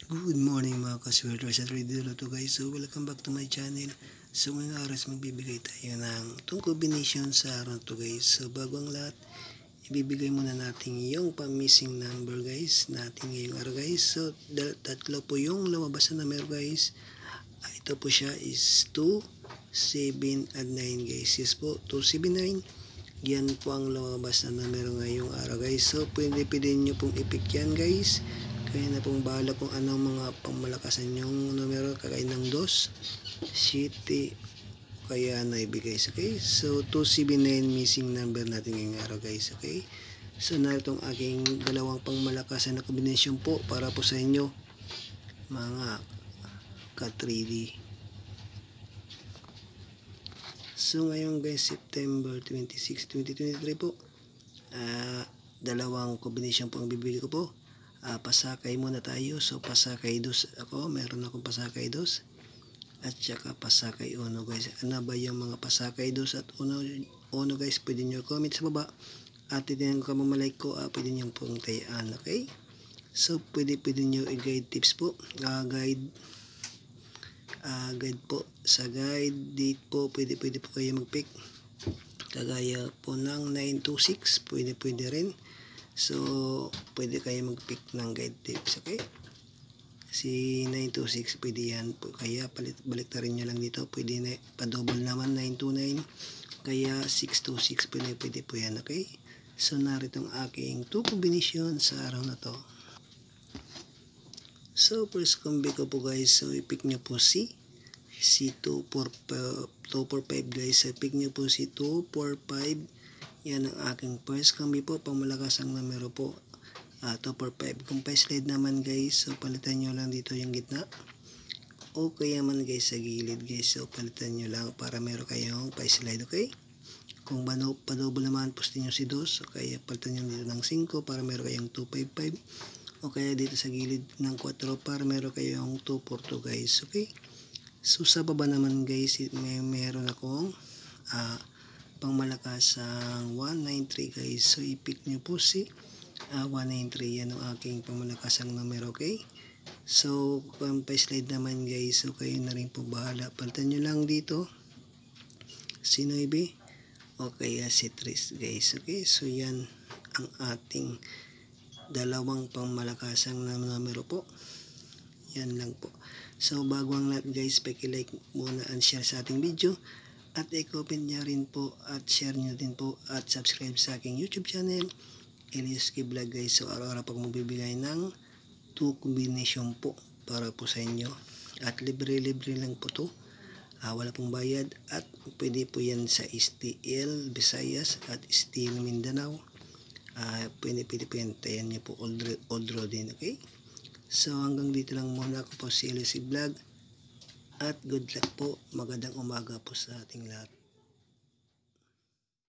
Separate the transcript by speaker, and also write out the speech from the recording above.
Speaker 1: Good morning mga kaswerters at radio to guys. So welcome back to my channel. So ngayong araw magbibigay tayo ng itong combination sa araw to guys. So bago ang lahat, ibibigay muna natin yung pa-missing number guys natin ngayong araw guys. So tatlo po yung lumabas na number guys. Ito po siya is 2, 7 at 9 guys. Yes po, 279. Yan po ang lumabas na numero ngayong araw guys. So pwede nyo pong i-pick yan guys. Kaya na pong bahala kung anong mga pangmalakasan yung numero, kagaya ng 2, 7, kaya naibigay. Okay? So 279 missing number natin ngayong araw guys. Okay? So na itong aking dalawang pangmalakasan na kombinasyon po para po sa inyo mga ka-3D. So ngayon guys, September 26, 2023 po, dalawang kombinasyon po ang bibigay ko po. Pasakay muna tayo. So pasakay 2 ako, meron akong pasakay 2 at saka pasakay 1 guys. Ano ba yung mga pasakay 2 at 1 guys? Pwede nyo comment sa baba at titignan ko kung like ko, pwede nyo pong tayaan. Okay, so pwede nyo i-guide tips po, guide po. Sa guide date po pwede po kayo mag-pick, kagaya po ng 926, pwede rin. So pwede kayo mag-pick ng guide tips. Okay, si 926 pwede yan po, kaya baliktarin nyo lang dito. Pwede na pa-double naman 929, kaya 626 pwede po yan. Okay, so narito ang aking 2 combination sa araw na to. So first combi ko po guys, so i-pick nyo po si 245 guys. So pick nyo po si 245. Yan ang aking first combi po, pangmalakas ang numero po, 245. Kung pa-slide naman guys, so palitan nyo lang dito yung gitna, o kaya man guys sa gilid guys. So palitan nyo lang para meron kayong pa-slide. Okay, kung pa-double naman, postin nyo si 2, so kaya palitan nyo dito ng 5 para meron kayong 255, o kaya dito sa gilid ng 4 para meron kayong 242 guys. Okay, so sa baba naman guys, meron akong pangmalakas ang 193 guys. So i-pick nyo po si 193. Yan ang aking pangmalakasang numero. Okay, so kung pa-slide naman guys, so kayo na rin po bahala. Palitan nyo lang dito si 9 o kaya si 3 guys. Okay, so yan ang ating dalawang pangmalakasang numero po. Yan lang po. So bago ang lahat guys, paki-like muna and share sa ating video, at i-comment nyo rin po at share nyo din po at subscribe sa aking YouTube channel, Elias K Vlog guys. So araw-araw pag magbibigay ng 2 combination po para po sa inyo, at libre lang po to, wala pong bayad, at pwede po yan sa STL Visayas at STL Mindanao. Pwede po yan, tayan nyo po old road din. Okay, so hanggang dito lang muna. Ako po si Elias K Vlog, at good luck po, magandang umaga po sa ating lahat.